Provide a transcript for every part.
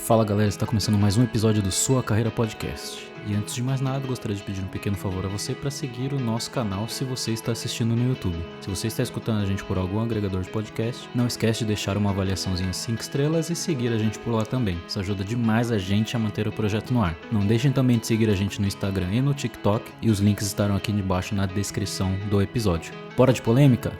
Fala galera, está começando mais um episódio do Sua Carreira Podcast. E antes de mais nada, gostaria de pedir um pequeno favor a você para seguir o nosso canal se você está assistindo no YouTube. Se você está escutando a gente por algum agregador de podcast, não esquece de deixar uma avaliaçãozinha 5 estrelas e seguir a gente por lá também. Isso ajuda demais a gente a manter o projeto no ar. Não deixem também de seguir a gente no Instagram e no TikTok, e os links estarão aqui embaixo na descrição do episódio. Bora de polêmica?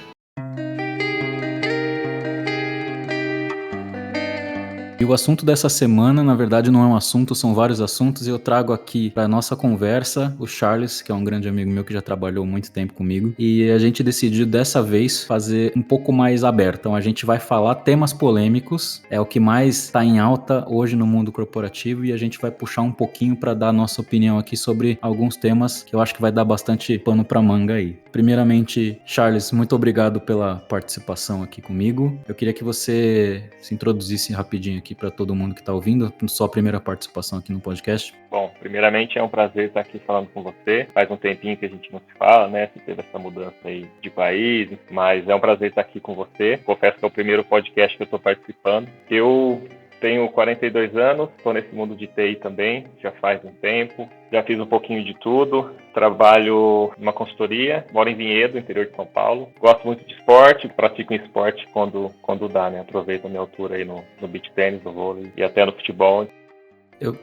E o assunto dessa semana, na verdade, não é um assunto, são vários assuntos, e eu trago aqui para nossa conversa o Charles, que é um grande amigo meu que já trabalhou muito tempo comigo, e a gente decidiu dessa vez fazer um pouco mais aberto. Então a gente vai falar temas polêmicos, é o que mais está em alta hoje no mundo corporativo, e a gente vai puxar um pouquinho para dar a nossa opinião aqui sobre alguns temas que eu acho que vai dar bastante pano para manga aí. Primeiramente, Charles, muito obrigado pela participação aqui comigo. Eu queria que você se introduzisse rapidinho aqui para todo mundo que está ouvindo, sua primeira participação aqui no podcast. Bom, primeiramente é um prazer estar aqui falando com você. Faz um tempinho que a gente não se fala, né? Se teve essa mudança aí de país, mas é um prazer estar aqui com você. Confesso que é o primeiro podcast que eu estou participando. Eu tenho 42 anos, estou nesse mundo de TI também, já faz um tempo. Já fiz um pouquinho de tudo, trabalho numa consultoria, moro em Vinhedo, interior de São Paulo. Gosto muito de esporte, pratico esporte quando dá, né? Aproveito a minha altura aí no beach tennis, no vôlei e até no futebol.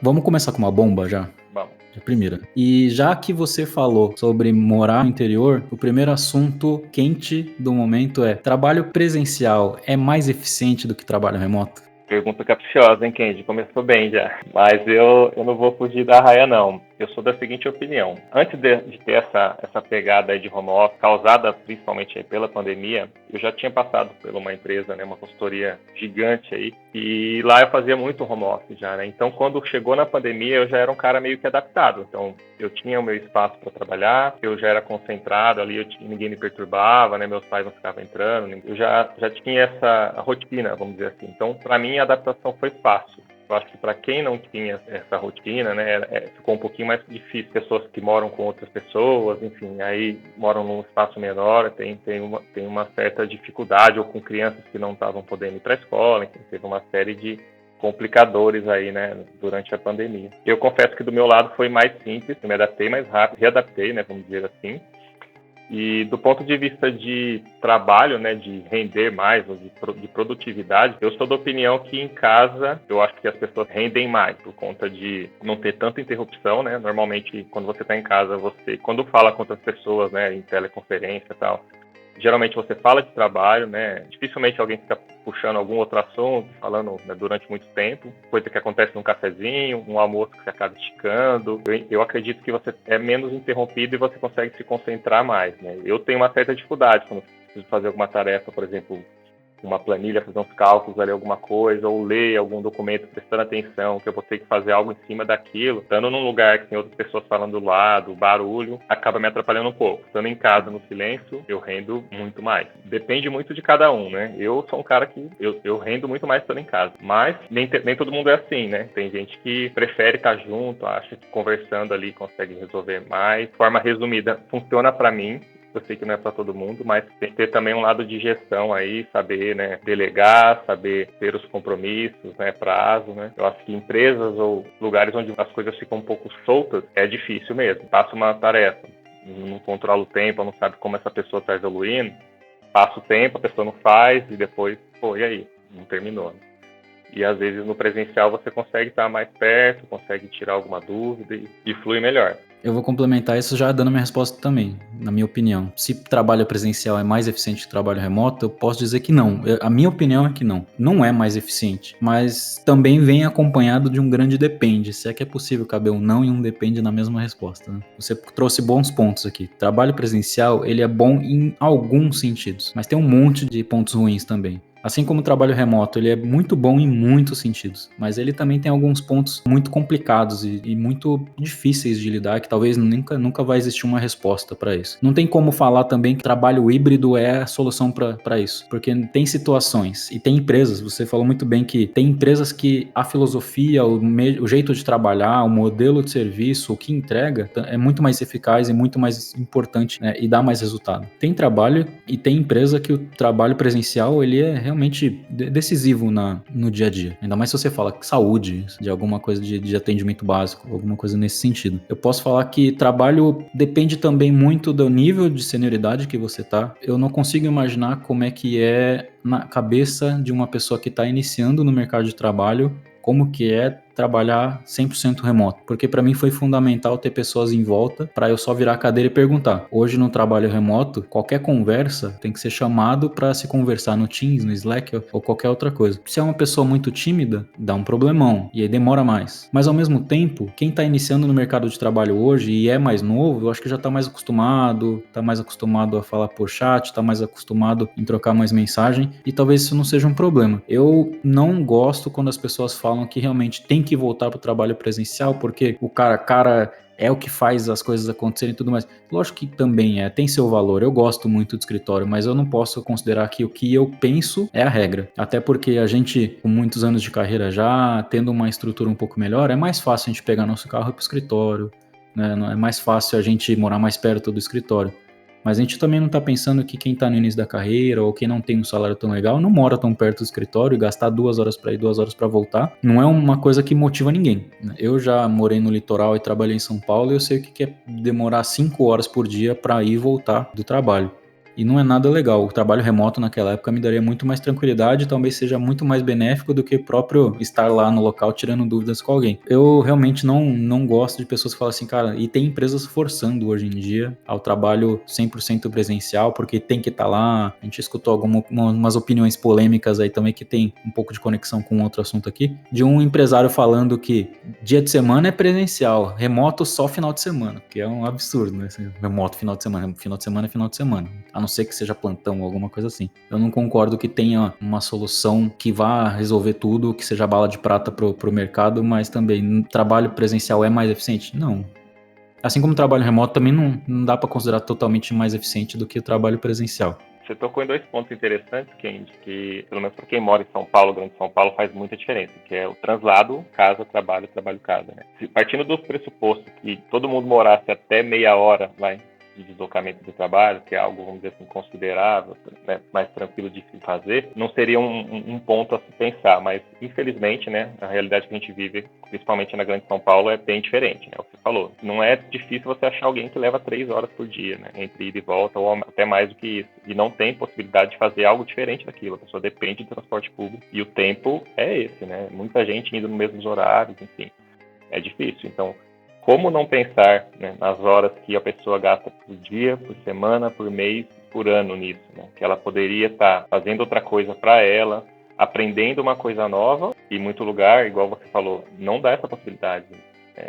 Vamos começar com uma bomba já? Vamos. A primeira. E já que você falou sobre morar no interior, o primeiro assunto quente do momento é: trabalho presencial é mais eficiente do que trabalho remoto? Pergunta capciosa, hein, Kendi? Começou bem já. Mas eu não vou fugir da raia, não. Eu sou da seguinte opinião. Antes de ter essa pegada aí de home office, causada principalmente aí pela pandemia, eu já tinha passado por uma empresa, né, uma consultoria gigante aí, e lá eu fazia muito home office já, né? Então, quando chegou na pandemia, eu já era um cara meio que adaptado. Então, eu tinha o meu espaço para trabalhar, eu já era concentrado ali, ninguém me perturbava, né? Meus pais não ficavam entrando, eu já tinha essa rotina, vamos dizer assim. Então, para mim, a adaptação foi fácil. Eu acho que para quem não tinha essa rotina, né, ficou um pouquinho mais difícil. Pessoas que moram com outras pessoas, enfim, aí moram num espaço menor, tem uma certa dificuldade, ou com crianças que não estavam podendo ir para a escola, enfim, teve uma série de complicadores aí, né, durante a pandemia. Eu confesso que do meu lado foi mais simples, eu me adaptei mais rápido, readaptei, né, vamos dizer assim. E do ponto de vista de trabalho, né, de render mais, ou de produtividade, eu sou da opinião que em casa eu acho que as pessoas rendem mais por conta de não ter tanta interrupção, né? Normalmente, quando você está em casa, quando fala com outras pessoas, né, em teleconferência e tal, geralmente você fala de trabalho, né? Dificilmente alguém fica puxando algum outro assunto, falando, né, durante muito tempo, coisa que acontece num cafezinho, um almoço que você acaba esticando. Eu acredito que você é menos interrompido e você consegue se concentrar mais, né? Eu tenho uma certa dificuldade quando preciso fazer alguma tarefa, por exemplo, uma planilha, fazer uns cálculos ali, alguma coisa, ou ler algum documento prestando atenção, que eu vou ter que fazer algo em cima daquilo. Estando num lugar que tem outras pessoas falando do lado, barulho, acaba me atrapalhando um pouco. Estando em casa, no silêncio, eu rendo muito mais. Depende muito de cada um, né? Eu sou um cara que eu rendo muito mais estando em casa. Mas nem todo mundo é assim, né? Tem gente que prefere estar junto, acha que conversando ali consegue resolver mais. De forma resumida, funciona para mim. Eu sei que não é para todo mundo, mas tem que ter também um lado de gestão aí, saber, né, delegar, saber ter os compromissos, né, prazo, né. Eu acho que empresas ou lugares onde as coisas ficam um pouco soltas, é difícil mesmo. Passa uma tarefa, não controla o tempo, não sabe como essa pessoa está evoluindo, passa o tempo, a pessoa não faz e depois, pô, e aí? Não terminou, né? E às vezes no presencial você consegue estar mais perto, consegue tirar alguma dúvida e flui melhor. Eu vou complementar isso já dando minha resposta também, na minha opinião. Se trabalho presencial é mais eficiente que trabalho remoto, eu posso dizer que não. A minha opinião é que não. Não é mais eficiente. Mas também vem acompanhado de um grande depende. Se é que é possível caber um não e um depende na mesma resposta, né? Você trouxe bons pontos aqui. Trabalho presencial, ele é bom em alguns sentidos, mas tem um monte de pontos ruins também. Assim como o trabalho remoto, ele é muito bom em muitos sentidos, mas ele também tem alguns pontos muito complicados e muito difíceis de lidar, que talvez nunca vai existir uma resposta para isso. Não tem como falar também que trabalho híbrido é a solução para isso, porque tem situações e tem empresas, você falou muito bem que tem empresas que a filosofia, o jeito de trabalhar, o modelo de serviço, o que entrega é muito mais eficaz e muito mais importante, né, e dá mais resultado. Tem trabalho e tem empresa que o trabalho presencial ele é realmente realmente decisivo no dia a dia. Ainda mais se você fala saúde, de alguma coisa de atendimento básico, alguma coisa nesse sentido. Eu posso falar que trabalho depende também muito do nível de senioridade que você tá. Eu não consigo imaginar como é que é na cabeça de uma pessoa que está iniciando no mercado de trabalho, como que é trabalhar 100% remoto, porque para mim foi fundamental ter pessoas em volta para eu só virar a cadeira e perguntar. Hoje no trabalho remoto, qualquer conversa tem que ser chamado para se conversar no Teams, no Slack ou qualquer outra coisa. Se é uma pessoa muito tímida, dá um problemão e aí demora mais. Mas ao mesmo tempo, quem está iniciando no mercado de trabalho hoje e é mais novo, eu acho que já está mais acostumado a falar por chat, está mais acostumado em trocar mais mensagem e talvez isso não seja um problema. Eu não gosto quando as pessoas falam que realmente tem que voltar para o trabalho presencial, porque o cara é o que faz as coisas acontecerem e tudo mais. Lógico que também tem seu valor. Eu gosto muito do escritório, mas eu não posso considerar que o que eu penso é a regra. Até porque a gente, com muitos anos de carreira já, tendo uma estrutura um pouco melhor, é mais fácil a gente pegar nosso carro e ir para o escritório, né? É mais fácil a gente morar mais perto do escritório. Mas a gente também não está pensando que quem está no início da carreira ou quem não tem um salário tão legal não mora tão perto do escritório e gastar 2 horas para ir, 2 horas para voltar não é uma coisa que motiva ninguém. Eu já morei no litoral e trabalhei em São Paulo e eu sei o que é demorar 5 horas por dia para ir e voltar do trabalho. E não é nada legal. O trabalho remoto naquela época me daria muito mais tranquilidade, talvez seja muito mais benéfico do que próprio estar lá no local tirando dúvidas com alguém. Eu realmente não gosto de pessoas que falam assim, cara, e tem empresas forçando hoje em dia ao trabalho 100% presencial, porque tem que estar lá. A gente escutou algumas opiniões polêmicas aí também que tem um pouco de conexão com outro assunto aqui, de um empresário falando que dia de semana é presencial, remoto só final de semana, que é um absurdo, né? Remoto final de semana é final de semana. A não ser que seja plantão ou alguma coisa assim. Eu não concordo que tenha uma solução que vá resolver tudo, que seja bala de prata pro mercado, mas também trabalho presencial é mais eficiente? Não. Assim como o trabalho remoto também não dá para considerar totalmente mais eficiente do que o trabalho presencial. Você tocou em 2 pontos interessantes, Kendi, que pelo menos para quem mora em São Paulo, Grande São Paulo, faz muita diferença, que é o translado casa-trabalho, trabalho-casa. Né? Partindo do pressuposto que todo mundo morasse até meia hora, de deslocamento do trabalho, que é algo, vamos dizer assim, considerável, né, mais tranquilo de se fazer, não seria um ponto a se pensar, mas infelizmente, né, a realidade que a gente vive, principalmente na Grande São Paulo, é bem diferente, né, o que você falou. Não é difícil você achar alguém que leva 3 horas por dia, né, entre ida e volta, ou até mais do que isso, e não tem possibilidade de fazer algo diferente daquilo, a pessoa depende de transporte público, e o tempo é esse, né, muita gente indo nos mesmos horários, enfim, é difícil, então como não pensar, né, nas horas que a pessoa gasta por dia, por semana, por mês, por ano nisso, né? Que ela poderia estar fazendo outra coisa para ela, aprendendo uma coisa nova, e muito lugar, igual você falou, não dá essa possibilidade.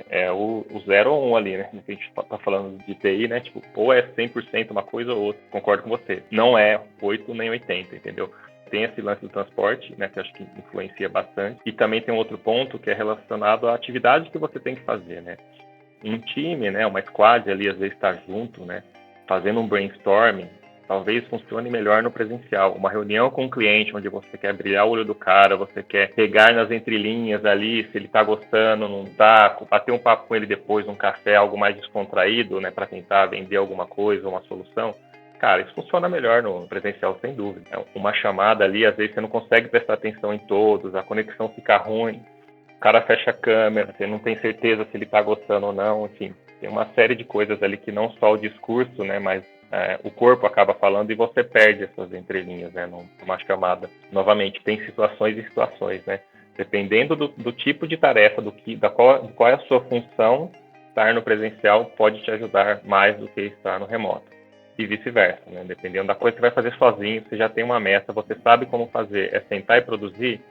É o 0 ou 1 ali, né? A gente tá falando de TI, né? Tipo, ou é 100% uma coisa ou outra. Concordo com você. Não é 8 nem 80, entendeu? Tem esse lance do transporte, né, que eu acho que influencia bastante. E também tem um outro ponto que é relacionado à atividade que você tem que fazer, né? Um time, né, uma squad ali, às vezes está junto, né, fazendo um brainstorming, talvez funcione melhor no presencial. Uma reunião com um cliente, onde você quer brilhar o olho do cara, você quer pegar nas entrelinhas ali, se ele está gostando, não está, bater um papo com ele depois, um café, algo mais descontraído, né, para tentar vender alguma coisa, uma solução. Cara, isso funciona melhor no presencial, sem dúvida. Uma chamada ali, às vezes você não consegue prestar atenção em todos, a conexão fica ruim, o cara fecha a câmera, você não tem certeza se ele está gostando ou não, enfim. Tem uma série de coisas ali que não só o discurso, né, mas o corpo acaba falando e você perde essas entrelinhas, né, numa chamada. Novamente, tem situações e situações, né. Dependendo do tipo de tarefa, qual é a sua função, estar no presencial pode te ajudar mais do que estar no remoto. E vice-versa, né? Dependendo da coisa que você vai fazer sozinho, você já tem uma meta, você sabe como fazer, é sentar e produzir,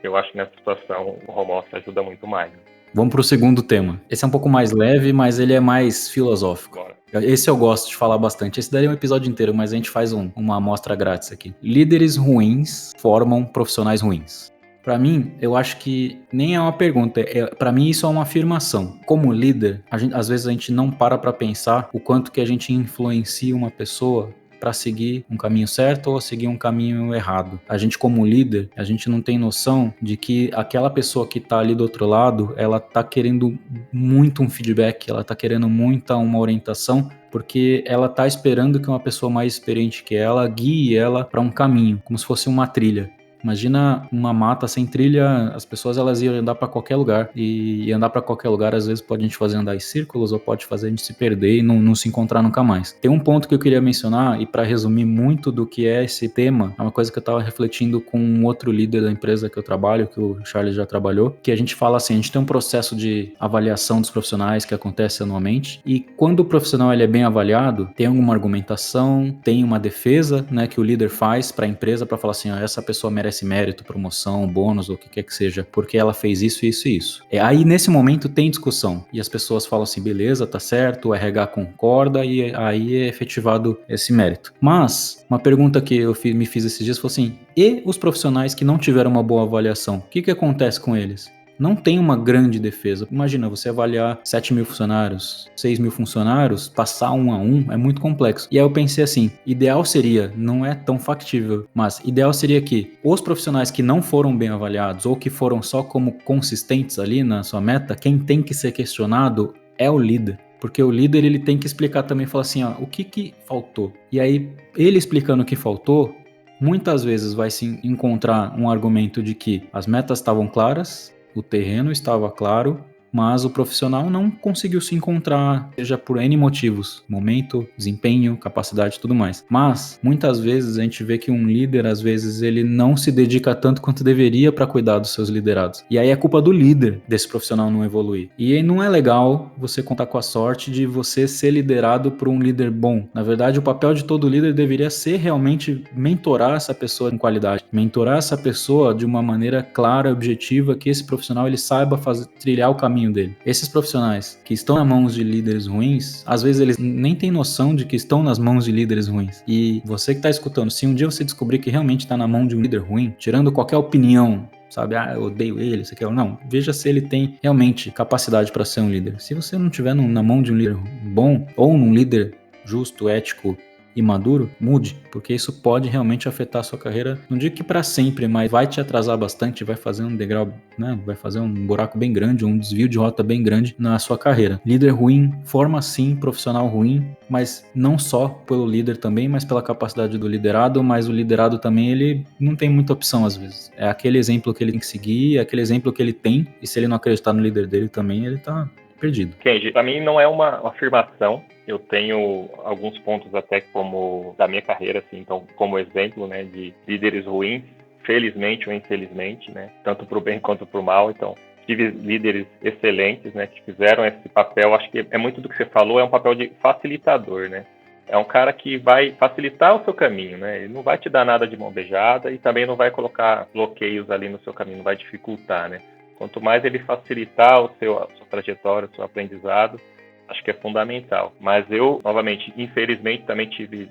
eu acho que nessa situação o home office ajuda muito mais. Vamos para o segundo tema. Esse é um pouco mais leve, mas ele é mais filosófico. Bora. Esse eu gosto de falar bastante. Esse daria um episódio inteiro, mas a gente faz uma amostra grátis aqui. Líderes ruins formam profissionais ruins. Para mim, eu acho que nem é uma pergunta, para mim isso é uma afirmação. Como líder, às vezes a gente não para pensar o quanto que a gente influencia uma pessoa para seguir um caminho certo ou seguir um caminho errado. A gente como líder, a gente não tem noção de que aquela pessoa que tá ali do outro lado, ela tá querendo muito um feedback, ela tá querendo muito uma orientação, porque ela tá esperando que uma pessoa mais experiente que ela guie ela para um caminho, como se fosse uma trilha. Imagina uma mata sem trilha, as pessoas elas iam andar para qualquer lugar e andar para qualquer lugar às vezes pode a gente fazer andar em círculos ou pode fazer a gente se perder e não se encontrar nunca mais. Tem um ponto que eu queria mencionar e para resumir muito do que é esse tema, é uma coisa que eu estava refletindo com um outro líder da empresa que eu trabalho, que o Charles já trabalhou, que a gente fala assim, a gente tem um processo de avaliação dos profissionais que acontece anualmente e quando o profissional ele é bem avaliado, tem alguma argumentação, tem uma defesa, né, que o líder faz para a empresa para falar assim, ó, essa pessoa merece mérito, promoção, bônus ou o que quer que seja, porque ela fez isso, isso e isso. Aí nesse momento tem discussão e as pessoas falam assim, beleza, tá certo, o RH concorda e aí é efetivado esse mérito. Mas uma pergunta que eu me fiz esses dias foi assim, e os profissionais que não tiveram uma boa avaliação, o que acontece com eles? Não tem uma grande defesa. Imagina, você avaliar 7.000 funcionários, 6.000 funcionários, passar um a um, é muito complexo. E aí eu pensei assim, ideal seria, não é tão factível, mas ideal seria que os profissionais que não foram bem avaliados ou que foram só como consistentes ali na sua meta, quem tem que ser questionado é o líder. Porque o líder ele tem que explicar também, falar assim, ó, o que faltou? E aí, ele explicando o que faltou, muitas vezes vai se encontrar um argumento de que as metas estavam claras, o terreno estava claro, mas o profissional não conseguiu se encontrar, seja por N motivos, momento, desempenho, capacidade e tudo mais. Mas, muitas vezes, a gente vê que um líder, às vezes, ele não se dedica tanto quanto deveria para cuidar dos seus liderados. E aí é culpa do líder desse profissional não evoluir. E aí não é legal você contar com a sorte de você ser liderado por um líder bom. Na verdade, o papel de todo líder deveria ser realmente mentorar essa pessoa com qualidade. Mentorar essa pessoa de uma maneira clara e objetiva, que esse profissional ele saiba trilhar o caminho dele. Esses profissionais que estão nas mãos de líderes ruins, às vezes eles nem têm noção de que estão nas mãos de líderes ruins. E você que está escutando, se um dia você descobrir que realmente está na mão de um líder ruim, tirando qualquer opinião, sabe, eu odeio ele, isso aqui, não, veja se ele tem realmente capacidade para ser um líder. Se você não estiver na mão de um líder bom ou num líder justo, ético e maduro, mude, porque isso pode realmente afetar a sua carreira, não digo que para sempre, mas vai te atrasar bastante, vai fazer um degrau, né, vai fazer um buraco bem grande, um desvio de rota bem grande na sua carreira. Líder ruim forma sim profissional ruim, mas não só pelo líder também, mas pela capacidade do liderado, mas o liderado também, ele não tem muita opção às vezes. É aquele exemplo que ele tem que seguir, é aquele exemplo que ele tem, e se ele não acreditar no líder dele também, ele tá perdido. Kendi, para mim não é uma afirmação. Eu tenho alguns pontos até como da minha carreira, assim, então como exemplo, né, de líderes ruins, felizmente ou infelizmente, né, tanto para o bem quanto para o mal. Então tive líderes excelentes, né, que fizeram esse papel. Acho que é muito do que você falou, é um papel de facilitador, né. É um cara que vai facilitar o seu caminho, né? Ele não vai te dar nada de mão beijada e também não vai colocar bloqueios ali no seu caminho, não vai dificultar, né? Quanto mais ele facilitar a sua trajetória, o seu aprendizado, acho que é fundamental. Mas eu, novamente, infelizmente, também tive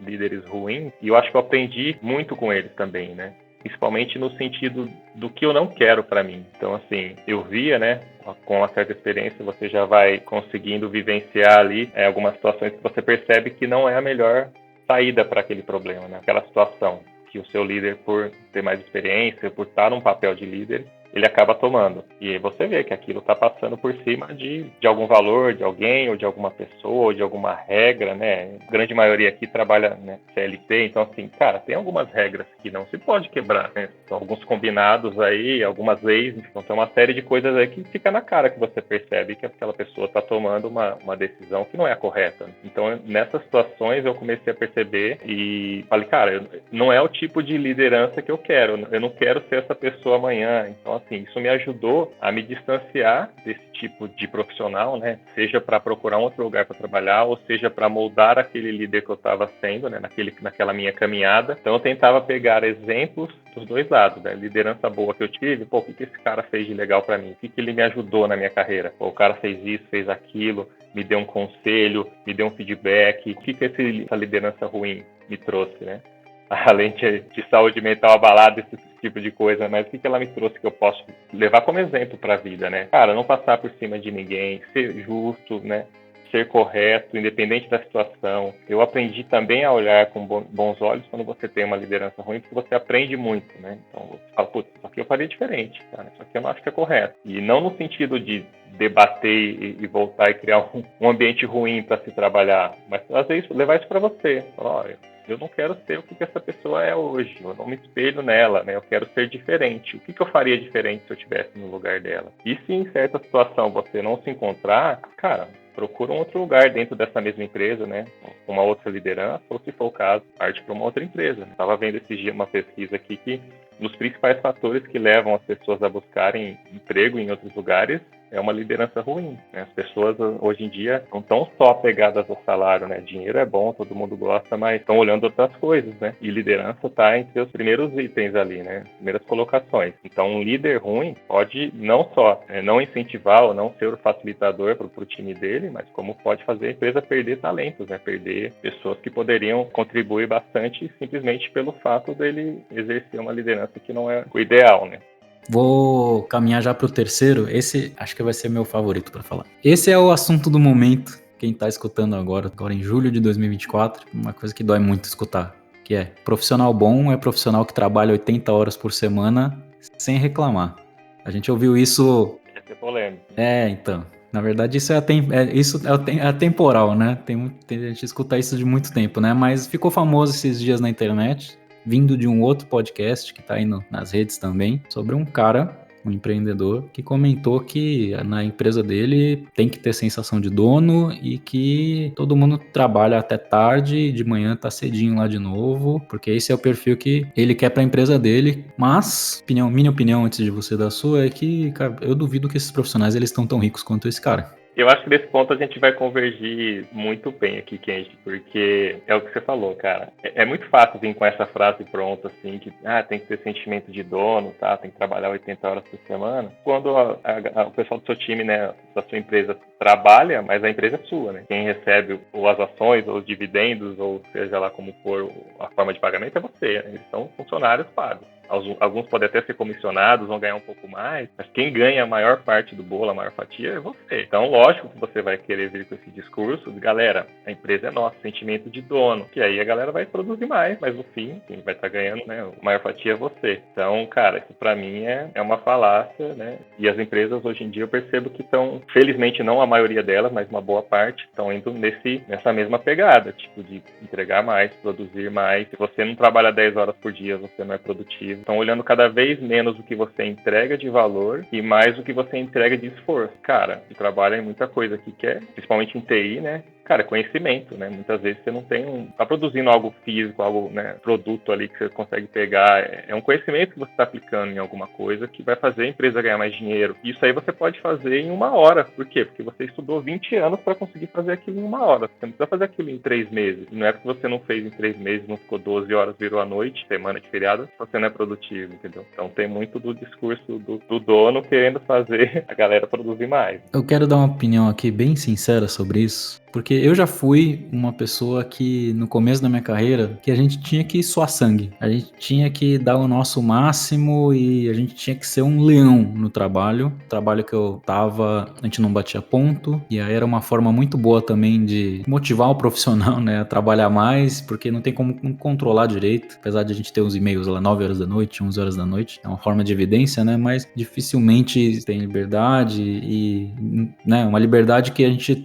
líderes ruins e eu acho que eu aprendi muito com eles também, né? Principalmente no sentido do que eu não quero para mim. Então, assim, eu via, né? Com uma certa experiência, você já vai conseguindo vivenciar ali algumas situações que você percebe que não é a melhor saída para aquele problema, né? Aquela situação que o seu líder, por ter mais experiência, por estar num papel de líder, ele acaba tomando. E aí você vê que aquilo está passando por cima de algum valor, de alguém, ou de alguma pessoa, ou de alguma regra, né? A grande maioria aqui trabalha, né, CLT, então assim, cara, tem algumas regras que não se pode quebrar, né? São alguns combinados aí, algumas leis, então tem uma série de coisas aí que fica na cara que você percebe que aquela pessoa está tomando uma decisão que não é a correta. Então, nessas situações eu comecei a perceber e falei, cara, não é o tipo de liderança que eu quero, eu não quero ser essa pessoa amanhã. Então, assim, isso me ajudou a me distanciar desse tipo de profissional, né? Seja para procurar um outro lugar para trabalhar, ou seja para moldar aquele líder que eu estava sendo, né? Naquela minha caminhada. Então eu tentava pegar exemplos dos dois lados, né? Liderança boa que eu tive, pô, o que esse cara fez de legal para mim? O que ele me ajudou na minha carreira? Pô, o cara fez isso, fez aquilo, me deu um conselho, me deu um feedback. O que essa liderança ruim me trouxe, né? Além de saúde mental abalada, esse tipo de coisa, mas o que ela me trouxe que eu posso levar como exemplo para a vida, né? Cara, não passar por cima de ninguém, ser justo, né? ser correto, independente da situação. Eu aprendi também a olhar com bons olhos quando você tem uma liderança ruim, porque você aprende muito, né? Então você fala, putz, isso aqui eu faria diferente, cara. Isso aqui eu não acho que é correto. E não no sentido de debater e voltar e criar um ambiente ruim para se trabalhar, mas às vezes levar isso para você. Falar, olha, eu não quero ser o que essa pessoa é hoje, eu não me espelho nela, né? Eu quero ser diferente. O que eu faria diferente se eu estivesse no lugar dela? E se em certa situação você não se encontrar, cara, procura um outro lugar dentro dessa mesma empresa, né? Uma outra liderança, ou se for o caso, parte para uma outra empresa. Estava vendo esses dias uma pesquisa aqui que um dos principais fatores que levam as pessoas a buscarem emprego em outros lugares é uma liderança ruim, né? As pessoas hoje em dia não estão só apegadas ao salário, né? Dinheiro é bom, todo mundo gosta, mas estão olhando outras coisas, né? E liderança está entre os primeiros itens ali, né? Primeiras colocações. Então, um líder ruim pode não só não incentivar ou não ser o facilitador para o time dele, mas como pode fazer a empresa perder talentos, né? Perder pessoas que poderiam contribuir bastante simplesmente pelo fato dele exercer uma liderança que não é o ideal, né? Vou caminhar já para o terceiro. Esse acho que vai ser meu favorito para falar. Esse é o assunto do momento. Quem está escutando agora em julho de 2024, uma coisa que dói muito escutar, que é profissional bom é profissional que trabalha 80 horas por semana sem reclamar. A gente ouviu isso... Quer ser polêmico. Então. Na verdade, isso é atemporal, né? A gente escuta isso de muito tempo, né? Mas ficou famoso esses dias na internet, vindo de um outro podcast que tá aí nas redes também, sobre um cara, um empreendedor, que comentou que na empresa dele tem que ter sensação de dono e que todo mundo trabalha até tarde e de manhã tá cedinho lá de novo, porque esse é o perfil que ele quer pra empresa dele. Mas, minha opinião antes de você dar a sua é que, cara, eu duvido que esses profissionais eles estão tão ricos quanto esse cara. Eu acho que nesse ponto a gente vai convergir muito bem aqui, Kenji, porque é o que você falou, cara. É muito fácil vir com essa frase pronta, assim, que tem que ter sentimento de dono, tá? Tem que trabalhar 80 horas por semana. Quando o pessoal do seu time, né, da sua empresa trabalha, mas a empresa é sua, né? Quem recebe ou as ações, ou os dividendos, ou seja lá como for a forma de pagamento é você, né? Eles são funcionários pagos. Alguns podem até ser comissionados, vão ganhar um pouco mais, mas quem ganha a maior parte do bolo, a maior fatia, é você. Então, lógico que você vai querer vir com esse discurso de, galera, a empresa é nossa, sentimento de dono, que aí a galera vai produzir mais, mas no fim, quem vai estar ganhando, né, a maior fatia é você. Então, cara, isso pra mim é uma falácia, né, e as empresas hoje em dia eu percebo que estão, felizmente não a maioria delas, mas uma boa parte, estão indo nessa mesma pegada, tipo, de entregar mais, produzir mais. Se você não trabalha 10 horas por dia, você não é produtivo. Estão olhando cada vez menos o que você entrega de valor e mais o que você entrega de esforço. Cara, de trabalho é muita coisa aqui que é, principalmente em TI, né? Cara, conhecimento, né? Muitas vezes você não tem tá produzindo algo físico, algo, né, produto ali que você consegue pegar. É um conhecimento que você está aplicando em alguma coisa que vai fazer a empresa ganhar mais dinheiro. Isso aí você pode fazer em 1 hora. Por quê? Porque você estudou 20 anos para conseguir fazer aquilo em 1 hora. Você não precisa fazer aquilo em 3 meses. Não é porque você não fez em 3 meses, não ficou 12 horas, virou a noite, semana de feriado, você não é produtivo, entendeu? Então tem muito do discurso do dono querendo fazer a galera produzir mais. Eu quero dar uma opinião aqui bem sincera sobre isso. Porque eu já fui uma pessoa que, no começo da minha carreira, que a gente tinha que suar sangue. A gente tinha que dar o nosso máximo e a gente tinha que ser um leão no trabalho. O trabalho que eu tava, a gente não batia ponto. E aí era uma forma muito boa também de motivar o profissional, né, a trabalhar mais, porque não tem como controlar direito. Apesar de a gente ter uns e-mails lá 9 horas da noite, 11 horas da noite. É uma forma de evidência, né, mas dificilmente tem liberdade e, né, uma liberdade que a gente,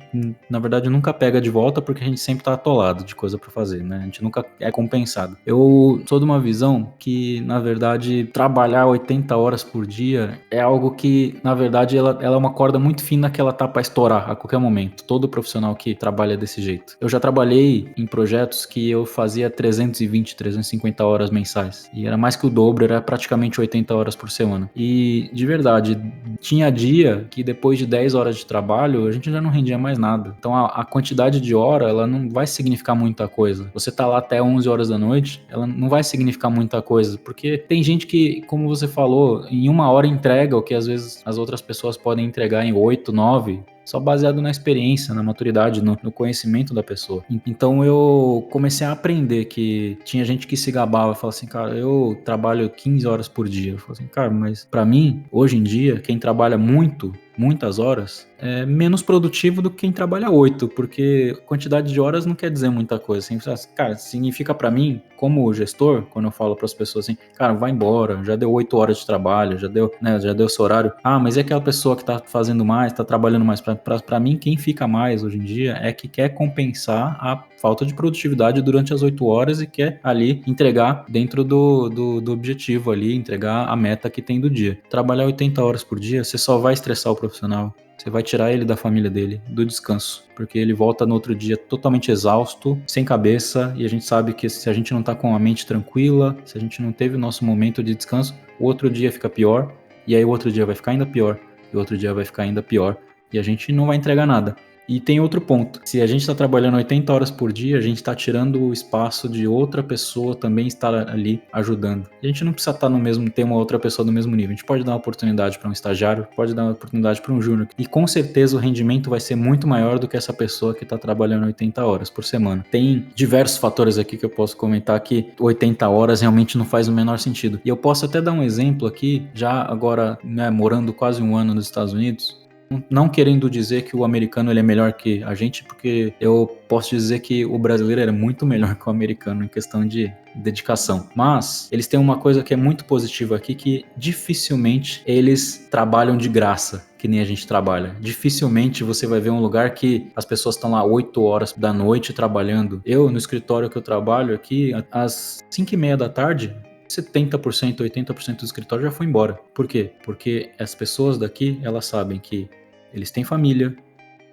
na verdade, nunca pega de volta porque a gente sempre tá atolado de coisa pra fazer, né? A gente nunca é compensado. Eu sou de uma visão que, na verdade, trabalhar 80 horas por dia é algo que, na verdade, ela é uma corda muito fina que ela tá pra estourar a qualquer momento. Todo profissional que trabalha desse jeito. Eu já trabalhei em projetos que eu fazia 320, 350 horas mensais. E era mais que o dobro, era praticamente 80 horas por semana. E, de verdade, tinha dia que depois de 10 horas de trabalho, a gente já não rendia mais nada. Então, a quantidade de hora, ela não vai significar muita coisa. Você tá lá até 11 horas da noite, ela não vai significar muita coisa, porque tem gente que, como você falou, em 1 hora entrega o que às vezes as outras pessoas podem entregar em 8, 9, só baseado na experiência, na maturidade, no conhecimento da pessoa. Então eu comecei a aprender que tinha gente que se gabava e falava assim, cara, eu trabalho 15 horas por dia. Eu falei assim, cara, mas pra mim, hoje em dia, quem trabalha muitas horas, é menos produtivo do que quem trabalha 8, porque quantidade de horas não quer dizer muita coisa. Assim, cara, significa para mim, como gestor, quando eu falo para as pessoas assim, cara, vai embora, já deu 8 horas de trabalho, já deu, né, já deu seu horário. Ah, mas é aquela pessoa que tá fazendo mais, tá trabalhando mais. Para mim, quem fica mais hoje em dia é que quer compensar a falta de produtividade durante as 8 horas e quer ali entregar dentro do objetivo ali, entregar a meta que tem do dia. Trabalhar 80 horas por dia, você só vai estressar o profissional. Você vai tirar ele da família dele, do descanso, porque ele volta no outro dia totalmente exausto, sem cabeça, e a gente sabe que se a gente não tá com a mente tranquila, se a gente não teve o nosso momento de descanso, o outro dia fica pior, e aí o outro dia vai ficar ainda pior, e o outro dia vai ficar ainda pior, e a gente não vai entregar nada. E tem outro ponto. Se a gente está trabalhando 80 horas por dia, a gente está tirando o espaço de outra pessoa também estar ali ajudando. A gente não precisa estar no mesmo, ter uma outra pessoa do mesmo nível. A gente pode dar uma oportunidade para um estagiário, pode dar uma oportunidade para um júnior. E com certeza o rendimento vai ser muito maior do que essa pessoa que está trabalhando 80 horas por semana. Tem diversos fatores aqui que eu posso comentar que 80 horas realmente não faz o menor sentido. E eu posso até dar um exemplo aqui, já agora, né, morando quase um ano nos Estados Unidos. Não querendo dizer que o americano ele é melhor que a gente, porque eu posso dizer que o brasileiro é muito melhor que o americano em questão de dedicação. Mas eles têm uma coisa que é muito positiva aqui, que dificilmente eles trabalham de graça, que nem a gente trabalha. Dificilmente você vai ver um lugar que as pessoas estão lá 8 horas da noite trabalhando. Eu, no escritório que eu trabalho aqui, às 5:30 da tarde, 70%, 80% do escritório já foi embora. Por quê? Porque as pessoas daqui, elas sabem que eles têm família,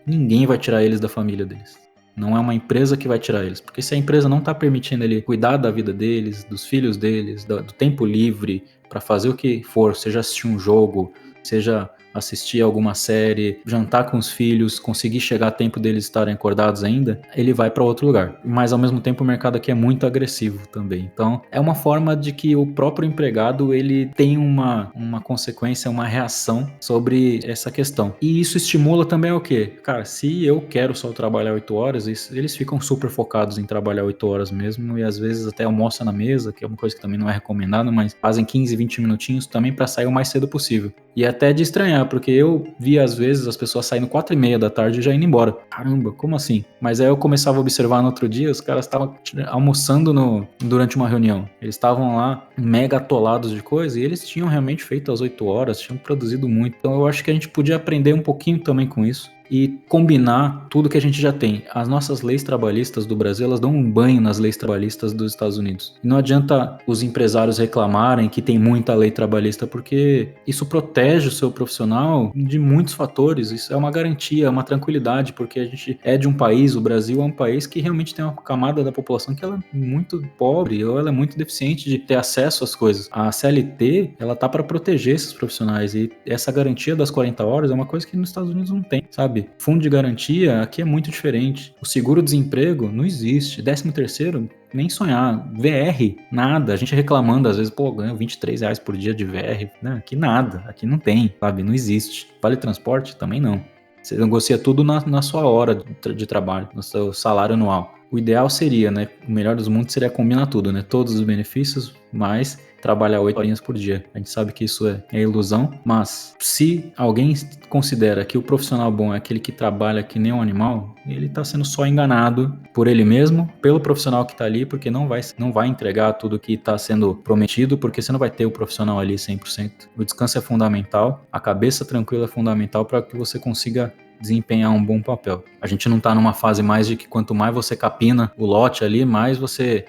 ninguém vai tirar eles da família deles. Não é uma empresa que vai tirar eles, porque se a empresa não está permitindo ele cuidar da vida deles, dos filhos deles, do tempo livre para fazer o que for, seja assistir um jogo, seja assistir alguma série, jantar com os filhos, conseguir chegar a tempo deles estarem acordados ainda, ele vai para outro lugar. Mas ao mesmo tempo o mercado aqui é muito agressivo também. Então é uma forma de que o próprio empregado ele tem uma consequência, uma reação sobre essa questão. E isso estimula também o quê? Cara, se eu quero só trabalhar 8 horas, eles ficam super focados em trabalhar 8 horas mesmo e às vezes até almoçam na mesa, que é uma coisa que também não é recomendado, mas fazem 15, 20 minutinhos também para sair o mais cedo possível. E até de estranhar, porque eu via às vezes as pessoas saindo 4:30 da tarde e já indo embora. Caramba, como assim? Mas aí eu começava a observar no outro dia, os caras estavam almoçando durante uma reunião. Eles estavam lá mega atolados de coisa e eles tinham realmente feito às 8 horas, tinham produzido muito. Então eu acho que a gente podia aprender um pouquinho também com isso e combinar tudo que a gente já tem. As nossas leis trabalhistas do Brasil, elas dão um banho nas leis trabalhistas dos Estados Unidos. E não adianta os empresários reclamarem que tem muita lei trabalhista, porque isso protege o seu profissional de muitos fatores. Isso é uma garantia, é uma tranquilidade, porque a gente é de um país, o Brasil é um país que realmente tem uma camada da população que ela é muito pobre ou ela é muito deficiente de ter acesso às coisas. A CLT, ela tá para proteger esses profissionais e essa garantia das 40 horas é uma coisa que nos Estados Unidos não tem, sabe? Fundo de garantia aqui é muito diferente. O seguro-desemprego não existe. 13º, nem sonhar. VR, nada. A gente reclamando, às vezes, pô, ganho R$ 23 por dia de VR. Não, aqui nada. Aqui não tem, sabe? Não existe. Vale transporte? Também não. Você negocia tudo na sua hora de trabalho, no seu salário anual. O ideal seria, né? O melhor dos mundos seria combinar tudo, né? Todos os benefícios, mas trabalhar 8 horinhas por dia. A gente sabe que isso é ilusão, mas se alguém considera que o profissional bom é aquele que trabalha que nem um animal, ele está sendo só enganado por ele mesmo, pelo profissional que está ali, porque não vai entregar tudo que está sendo prometido, porque você não vai ter o profissional ali 100%. O descanso é fundamental, a cabeça tranquila é fundamental para que você consiga desempenhar um bom papel. A gente não tá numa fase mais de que quanto mais você capina o lote ali, mais você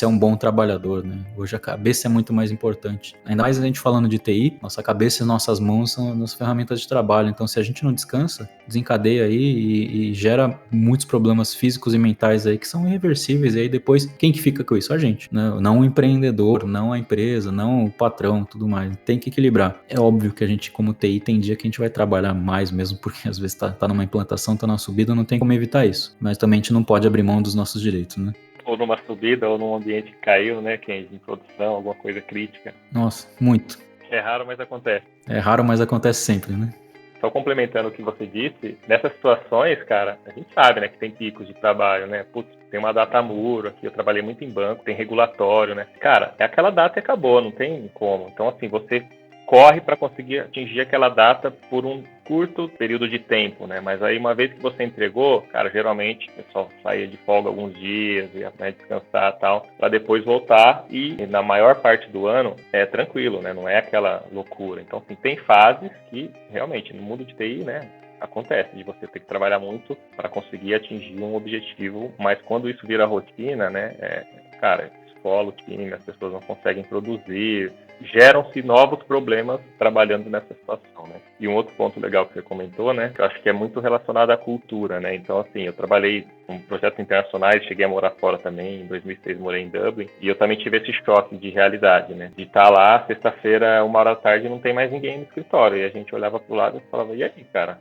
é um bom trabalhador, né? Hoje a cabeça é muito mais importante. Ainda mais a gente falando de TI, nossa cabeça e nossas mãos são as ferramentas de trabalho. Então, se a gente não descansa, desencadeia aí e gera muitos problemas físicos e mentais aí que são irreversíveis. E aí depois, quem que fica com isso? A gente, né? Não o empreendedor, não a empresa, não o patrão, tudo mais. Tem que equilibrar. É óbvio que a gente, como TI, tem dia que a gente vai trabalhar mais mesmo, porque às vezes tá numa implantação, tá numa subida, não tem como evitar isso. Mas também a gente não pode abrir mão dos nossos direitos, né? Ou numa subida, ou num ambiente que caiu, né? Que é em produção, alguma coisa crítica. Nossa, muito. É raro, mas acontece. É raro, mas acontece sempre, né? Só complementando o que você disse, nessas situações, cara, a gente sabe, né, que tem picos de trabalho, né? Putz, tem uma data muro aqui, eu trabalhei muito em banco, tem regulatório, né? Cara, é aquela data e acabou, não tem como. Então, assim, você corre para conseguir atingir aquela data por um curto período de tempo, né? Mas aí uma vez que você entregou, cara, geralmente o pessoal saía de folga alguns dias, ia, né, descansar e tal, para depois voltar e na maior parte do ano é tranquilo, né? Não é aquela loucura. Então, assim, tem fases que realmente no mundo de TI, né? Acontece de você ter que trabalhar muito para conseguir atingir um objetivo, mas quando isso vira rotina, né? Cara, escola, o time, as pessoas não conseguem produzir, geram-se novos problemas trabalhando nessa situação, né? E um outro ponto legal que você comentou, né, que eu acho que é muito relacionado à cultura, né? Então, assim, eu trabalhei em projetos internacionais, cheguei a morar fora também, em 2006 morei em Dublin, e eu também tive esse choque de realidade, né? De estar lá, sexta-feira, 1 hora da tarde, não tem mais ninguém no escritório, e a gente olhava pro lado e falava, e aí, cara?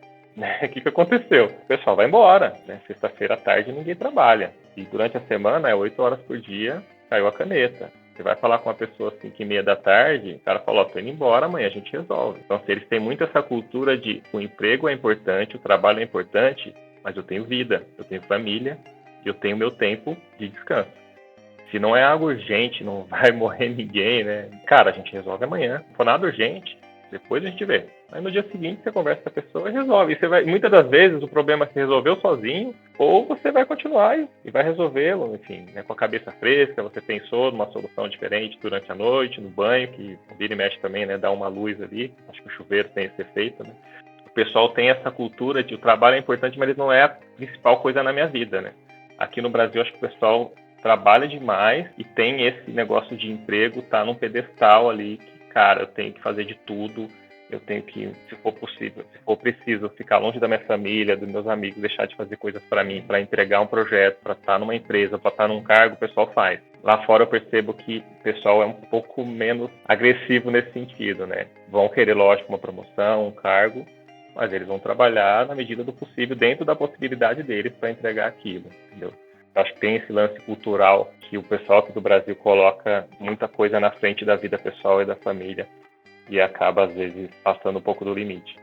O que aconteceu? O pessoal vai embora, né? Sexta-feira à tarde ninguém trabalha. E durante a semana é 8 horas por dia, caiu a caneta. Você vai falar com uma pessoa às 5h30 da tarde, o cara fala, tô indo embora, amanhã a gente resolve. Então, assim, eles têm muito essa cultura de o emprego é importante, o trabalho é importante, mas eu tenho vida, eu tenho família, eu tenho meu tempo de descanso. Se não é algo urgente, não vai morrer ninguém, né? Cara, a gente resolve amanhã. Se for nada urgente, depois a gente vê. Aí no dia seguinte você conversa com a pessoa e resolve. E você vai, muitas das vezes o problema se resolveu sozinho, ou você vai continuar e vai resolvê-lo, enfim, né, com a cabeça fresca, você pensou numa solução diferente durante a noite, no banho, que vira e mexe também, né, dá uma luz ali. Acho que o chuveiro tem esse efeito, né? O pessoal tem essa cultura de o trabalho é importante, mas ele não é a principal coisa na minha vida, né? Aqui no Brasil, acho que o pessoal trabalha demais e tem esse negócio de emprego, tá num pedestal ali que, cara, eu tenho que fazer de tudo, eu tenho que, se for possível, se for preciso, ficar longe da minha família, dos meus amigos, deixar de fazer coisas para mim, para entregar um projeto, para estar numa empresa, para estar num cargo, o pessoal faz. Lá fora eu percebo que o pessoal é um pouco menos agressivo nesse sentido, né? Vão querer, lógico, uma promoção, um cargo, mas eles vão trabalhar na medida do possível, dentro da possibilidade deles para entregar aquilo, entendeu? Eu acho que tem esse lance cultural que o pessoal aqui do Brasil coloca muita coisa na frente da vida pessoal e da família e acaba, às vezes, passando um pouco do limite.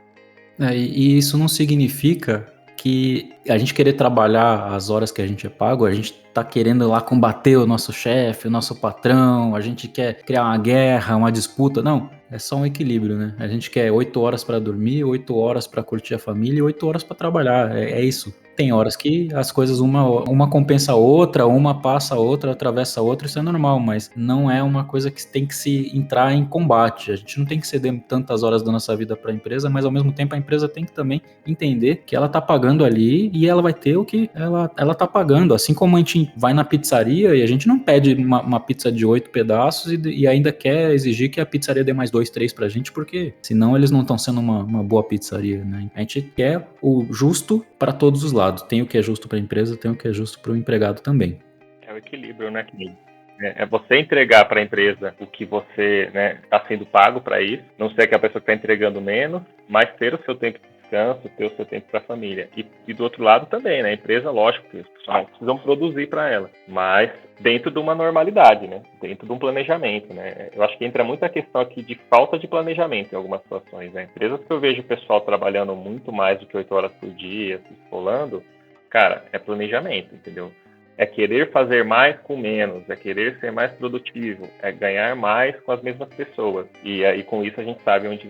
E isso não significa que a gente querer trabalhar as horas que a gente é pago, a gente tá querendo lá combater o nosso chefe, o nosso patrão, a gente quer criar uma guerra, uma disputa. Não, é só um equilíbrio, né? A gente quer 8 horas para dormir, 8 horas para curtir a família e 8 horas para trabalhar. É isso. Tem horas que as coisas uma compensa a outra, uma passa a outra, atravessa a outra, isso é normal, mas não é uma coisa que tem que se entrar em combate. A gente não tem que ceder tantas horas da nossa vida para a empresa, mas ao mesmo tempo a empresa tem que também entender que ela tá pagando ali e ela vai ter o que ela tá pagando. Assim como a gente vai na pizzaria e a gente não pede uma pizza de 8 pedaços e ainda quer exigir que a pizzaria dê mais 2, 3 pra gente, porque senão eles não estão sendo uma boa pizzaria, né? A gente quer o justo para todos os lados. Tem o que é justo para a empresa, tem o que é justo para o empregado também. É o equilíbrio, né, Kim? É você entregar para a empresa o que você está sendo pago para isso, não ser que a pessoa que está entregando menos, mas ter o seu tempo de descanso, ter o seu tempo para a família. E do outro lado também, né? A empresa, lógico, que os pessoal precisam produzir para ela, mas dentro de uma normalidade, né? Dentro de um planejamento, né? Eu acho que entra muito a questão aqui de falta de planejamento em algumas situações, né? Empresas que eu vejo o pessoal trabalhando muito mais do que 8 horas por dia, se esfolando, cara, é planejamento, entendeu? É querer fazer mais com menos, é querer ser mais produtivo, é ganhar mais com as mesmas pessoas. E aí com isso a gente sabe onde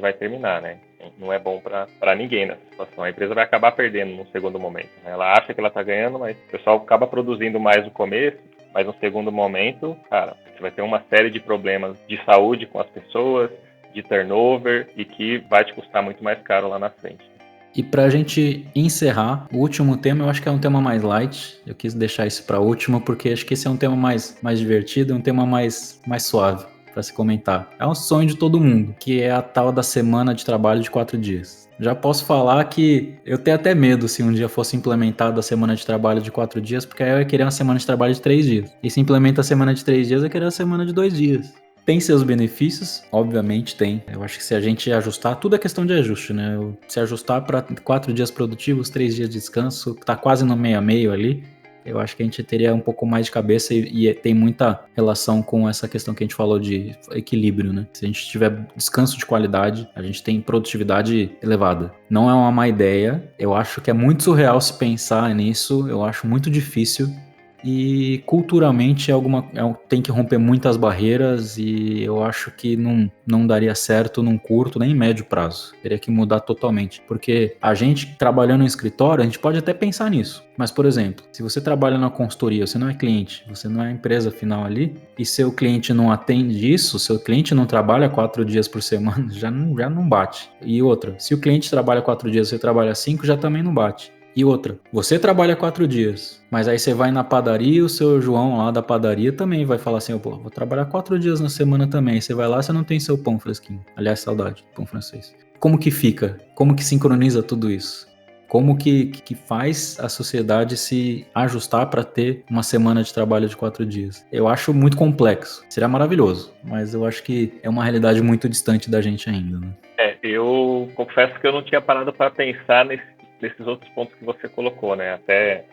vai terminar, né? Não é bom para ninguém nessa situação. A empresa vai acabar perdendo no segundo momento, né? Ela acha que ela está ganhando, mas o pessoal acaba produzindo mais no começo, mas no segundo momento, cara, você vai ter uma série de problemas de saúde com as pessoas, de turnover, e que vai te custar muito mais caro lá na frente. E pra gente encerrar, o último tema, eu acho que é um tema mais light. Eu quis deixar isso pra último, porque acho que esse é um tema mais divertido, um tema mais suave para se comentar. É um sonho de todo mundo, que é a tal da semana de trabalho de 4 dias. Já posso falar que eu tenho até medo se um dia fosse implementada a semana de trabalho de 4 dias, porque aí eu ia querer uma semana de trabalho de 3 dias. E se implementa a semana de 3 dias, eu ia querer a semana de 2 dias. Tem seus benefícios, obviamente tem. Eu acho que se a gente ajustar, tudo é questão de ajuste, né? Se ajustar para 4 dias produtivos, 3 dias de descanso, tá quase no meio a meio ali, eu acho que a gente teria um pouco mais de cabeça e tem muita relação com essa questão que a gente falou de equilíbrio, né? Se a gente tiver descanso de qualidade, a gente tem produtividade elevada. Não é uma má ideia, eu acho que é muito surreal se pensar nisso, eu acho muito difícil. e culturalmente tem que romper muitas barreiras e eu acho que não daria certo num curto nem médio prazo. Teria que mudar totalmente, porque a gente trabalhando no escritório, a gente pode até pensar nisso. Mas, por exemplo, se você trabalha na consultoria, você não é cliente, você não é a empresa final ali, e seu cliente não atende isso, seu cliente não trabalha 4 dias por semana, já não bate. E outra, se o cliente trabalha 4 dias, você trabalha 5, já também não bate. E outra, você trabalha 4 dias, mas aí você vai na padaria, o seu João lá da padaria também vai falar assim, pô, vou trabalhar 4 dias na semana também. Aí você vai lá, você não tem seu pão fresquinho. Aliás, saudade do pão francês. Como que fica? Como que sincroniza tudo isso? Como que faz a sociedade se ajustar para ter uma semana de trabalho de 4 dias? Eu acho muito complexo. Seria maravilhoso, mas eu acho que é uma realidade muito distante da gente ainda, né? Eu confesso que eu não tinha parado para pensar nesses outros pontos que você colocou, né? Até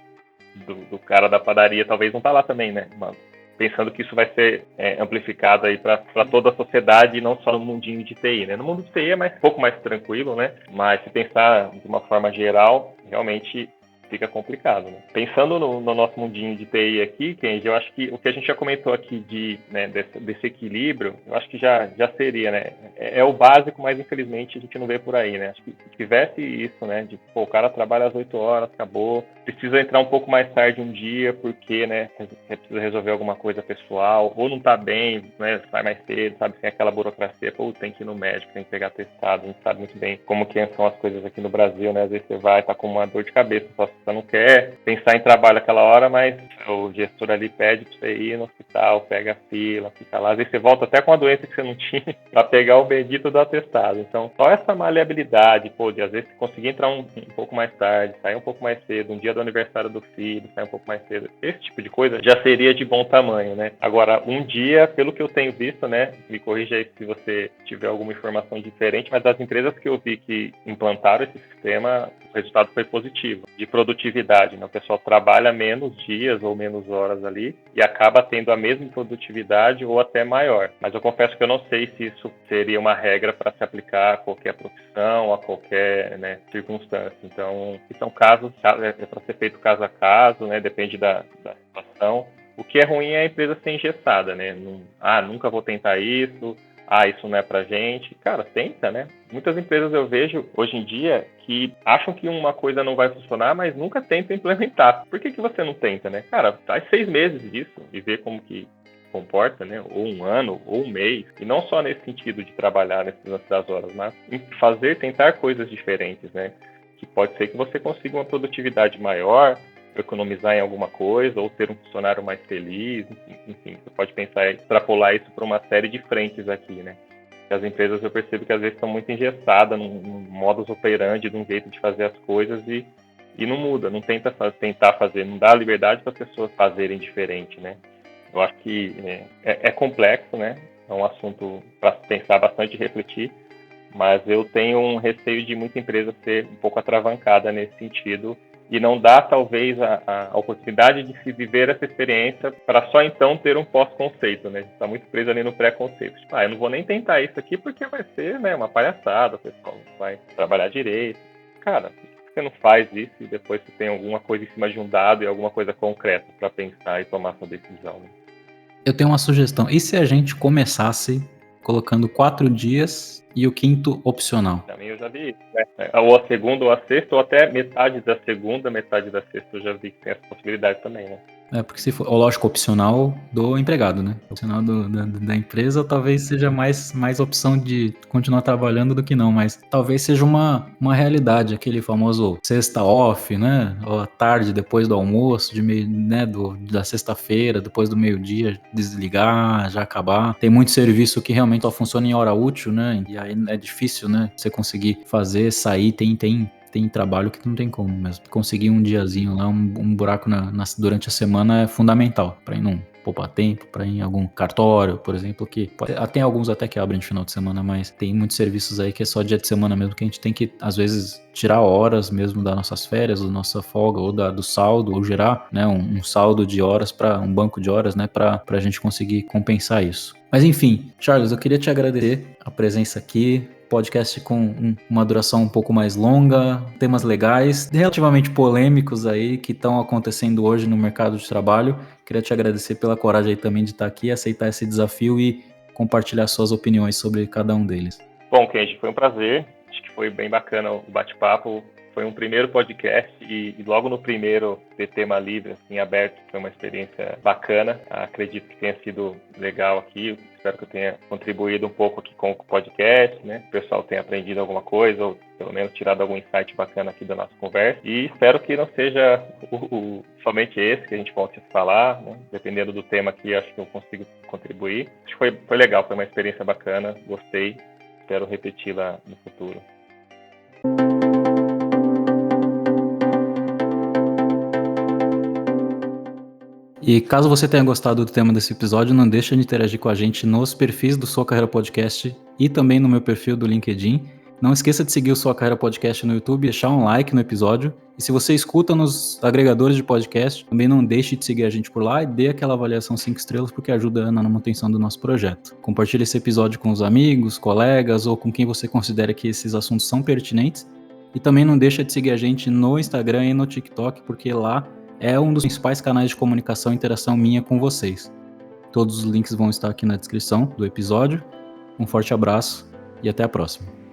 do cara da padaria talvez não tá lá também, né? Mas pensando que isso vai ser amplificado aí para toda a sociedade e não só no mundinho de TI, né? No mundo de TI é um pouco mais tranquilo, né? Mas se pensar de uma forma geral, realmente fica complicado, né? Pensando no nosso mundinho de TI aqui, Kenji, eu acho que o que a gente já comentou aqui desse equilíbrio, eu acho que já seria, né? É o básico, mas infelizmente a gente não vê por aí, né? Acho que se tivesse isso, né? De, pô, o cara trabalha às 8 horas, acabou, precisa entrar um pouco mais tarde um dia, porque, né? Precisa resolver alguma coisa pessoal, ou não tá bem, né? Sai mais cedo, sabe? Sem aquela burocracia, pô, tem que ir no médico, tem que pegar testado, a gente sabe muito bem como que são as coisas aqui no Brasil, né? Às vezes você vai, tá com uma dor de cabeça, só você não quer pensar em trabalho aquela hora, mas o gestor ali pede para você ir no hospital, pega a fila, fica lá. Às vezes você volta até com uma doença que você não tinha para pegar o bendito do atestado. Então, só essa maleabilidade, pô, de às vezes conseguir entrar um pouco mais tarde, sair um pouco mais cedo, um dia do aniversário do filho, sair um pouco mais cedo, esse tipo de coisa já seria de bom tamanho, né? Agora, um dia, pelo que eu tenho visto, né, me corrija aí se você tiver alguma informação diferente, mas das empresas que eu vi que implantaram esse sistema, o resultado foi positivo, de produtividade, né? O pessoal trabalha menos dias ou menos horas ali e acaba tendo a mesma produtividade ou até maior. Mas eu confesso que eu não sei se isso seria uma regra para se aplicar a qualquer profissão, a qualquer, né, circunstância. Então, são casos, é para ser feito caso a caso, né? Depende da situação. O que é ruim é a empresa ser engessada, né? Nunca vou tentar isso, isso não é pra gente. Cara, tenta, né? Muitas empresas eu vejo hoje em dia que acham que uma coisa não vai funcionar, mas nunca tentam implementar. Por que você não tenta, né? Cara, faz 6 meses disso e vê como que comporta, né? Ou um ano, ou um mês. E não só nesse sentido de trabalhar nesse lance das horas, mas em tentar coisas diferentes, né? Que pode ser que você consiga uma produtividade maior, economizar em alguma coisa, ou ter um funcionário mais feliz, enfim, você pode pensar em extrapolar isso para uma série de frentes aqui, né? As empresas eu percebo que às vezes estão muito engessadas num modus operandi, num jeito de fazer as coisas e não muda, não tentar fazer, não dá liberdade para as pessoas fazerem diferente, né? Eu acho que é complexo, né? É um assunto para pensar bastante e refletir, mas eu tenho um receio de muita empresa ser um pouco atravancada nesse sentido e não dá, talvez, a oportunidade de se viver essa experiência para só então ter um pós-conceito, né? Está muito preso ali no pré-conceito. Tipo, eu não vou nem tentar isso aqui porque vai ser, né, uma palhaçada, o pessoal não vai trabalhar direito. Cara, por que você não faz isso e depois você tem alguma coisa em cima de um dado e alguma coisa concreta para pensar e tomar sua decisão, né? Eu tenho uma sugestão. E se a gente começasse colocando 4 dias e o quinto opcional? Também eu já vi isso, né? Ou a segunda ou a sexta, ou até metade da segunda, metade da sexta, eu já vi que tem essa possibilidade também, né? Porque se for, lógico, opcional do empregado, né? Opcional da empresa talvez seja mais opção de continuar trabalhando do que não, mas talvez seja uma realidade, aquele famoso sexta off, né? Ou à tarde, depois do almoço, né? Da sexta-feira, depois do meio-dia, desligar, já acabar. Tem muito serviço que realmente só funciona em hora útil, né? E aí é difícil, né? Você conseguir fazer, sair, tem trabalho que não tem como mesmo. Conseguir um diazinho lá, um buraco durante a semana é fundamental para ir num poupar tempo, para ir em algum cartório, por exemplo, que tem alguns até que abrem de final de semana, mas tem muitos serviços aí que é só dia de semana mesmo, que a gente tem que, às vezes, tirar horas mesmo das nossas férias, da nossa folga, ou do saldo, ou gerar, né, um saldo de horas, um banco de horas, né, para a gente conseguir compensar isso. Mas enfim, Charles, eu queria te agradecer a presença aqui, podcast com uma duração um pouco mais longa, temas legais, relativamente polêmicos aí que estão acontecendo hoje no mercado de trabalho. Queria te agradecer pela coragem aí também de estar aqui, aceitar esse desafio e compartilhar suas opiniões sobre cada um deles. Bom, Kenji, foi um prazer. Acho que foi bem bacana o bate-papo. Foi um primeiro podcast e logo no primeiro ter tema livre, assim, aberto, foi uma experiência bacana. Acredito que tenha sido legal aqui. Espero que eu tenha contribuído um pouco aqui com o podcast, né? O pessoal tenha aprendido alguma coisa ou pelo menos tirado algum insight bacana aqui da nossa conversa. E espero que não seja somente esse que a gente volte a falar, né? Dependendo do tema aqui, acho que eu consigo contribuir. Acho que foi legal, foi uma experiência bacana, gostei. Espero repeti-la no futuro. E caso você tenha gostado do tema desse episódio, não deixe de interagir com a gente nos perfis do Sua Carreira Podcast e também no meu perfil do LinkedIn. Não esqueça de seguir o Sua Carreira Podcast no YouTube, deixar um like no episódio. E se você escuta nos agregadores de podcast, também não deixe de seguir a gente por lá e dê aquela avaliação 5 estrelas, porque ajuda na manutenção do nosso projeto. Compartilhe esse episódio com os amigos, colegas ou com quem você considera que esses assuntos são pertinentes. E também não deixe de seguir a gente no Instagram e no TikTok, porque lá é um dos principais canais de comunicação e interação minha com vocês. Todos os links vão estar aqui na descrição do episódio. Um forte abraço e até a próxima.